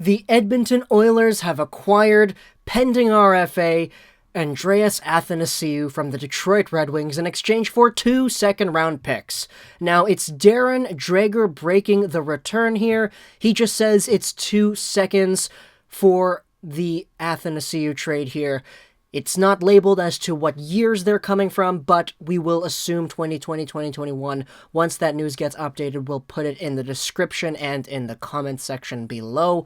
The Edmonton Oilers have acquired, pending RFA, Andreas Athanasiou from the Detroit Red Wings in exchange for 2 second-round picks. Now, it's Darren Dreger breaking the return here. He just says it's 2 seconds for the Athanasiou trade here. It's not labeled as to what years they're coming from, but we will assume 2020, 2021. Once that news gets updated, we'll put it in the description and in the comment section below.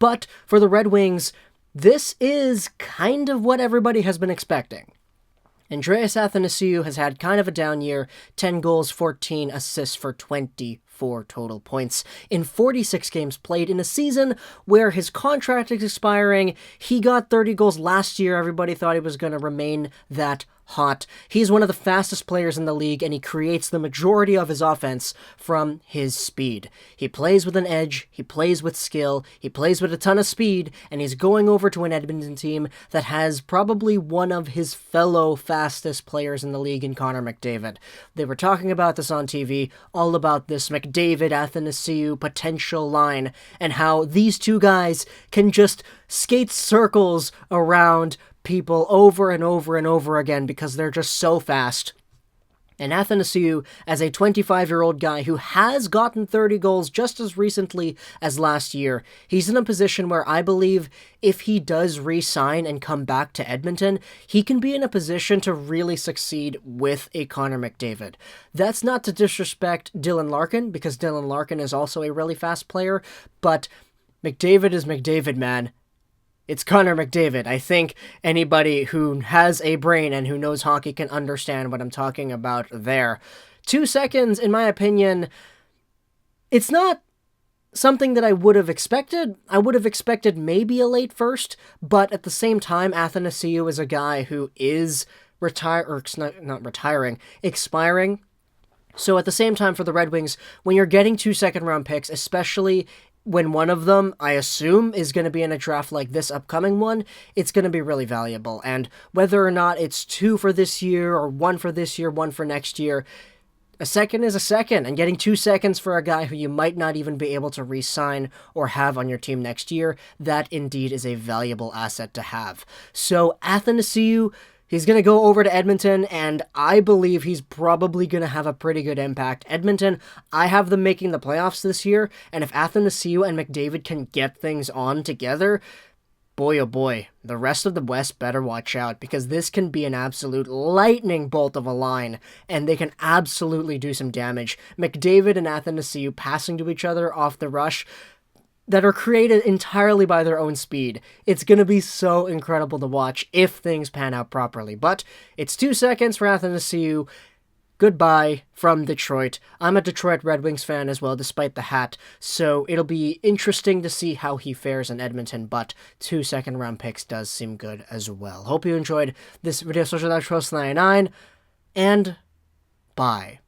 But for the Red Wings, this is kind of what everybody has been expecting. Andreas Athanasiou has had kind of a down year, 10 goals, 14 assists for 24 total points in 46 games played in a season where his contract is expiring. He got 30 goals last year. Everybody thought he was going to remain that hot. He's one of the fastest players in the league, and he creates the majority of his offense from his speed. He plays with an edge, he plays with skill, he plays with a ton of speed, and he's going over to an Edmonton team that has probably one of his fellow fastest players in the league in Connor McDavid. They were talking about this on TV, all about this McDavid-Athanasiou potential line, and how these two guys can just skate circles around people over and over and over again because they're just so fast. And Athanasiou, as a 25-year-old guy who has gotten 30 goals just as recently as last year, he's in a position where I believe if he does re-sign and come back to Edmonton, he can be in a position to really succeed with a Connor McDavid. That's not to disrespect Dylan Larkin, because Dylan Larkin is also a really fast player, but McDavid is McDavid, man. It's Connor McDavid. I think anybody who has a brain and who knows hockey can understand what I'm talking about there. 2 seconds, in my opinion, it's not something that I would have expected. I would have expected maybe a late first, but at the same time, Athanasiou is a guy who is expiring. So at the same time for the Red Wings, when you're getting 2 second-round picks, especially when one of them, I assume, is going to be in a draft like this upcoming one, it's going to be really valuable. And whether or not it's 2 for this year, or 1 for this year, 1 for next year, a second is a second. And getting 2 seconds for a guy who you might not even be able to re-sign or have on your team next year, that indeed is a valuable asset to have. So Athanasiou, he's going to go over to Edmonton, and I believe he's probably going to have a pretty good impact. Edmonton, I have them making the playoffs this year, and if Athanasiou and McDavid can get things on together, boy oh boy, the rest of the West better watch out, because this can be an absolute lightning bolt of a line, and they can absolutely do some damage. McDavid and Athanasiou passing to each other off the rush, that are created entirely by their own speed. It's going to be so incredible to watch if things pan out properly. But it's 2 seconds for Athanasiou. Goodbye from Detroit. I'm a Detroit Red Wings fan as well, despite the hat, so it'll be interesting to see how he fares in Edmonton, but 2 second-round picks does seem good as well. Hope you enjoyed this video. Social Life Trust 99, and bye.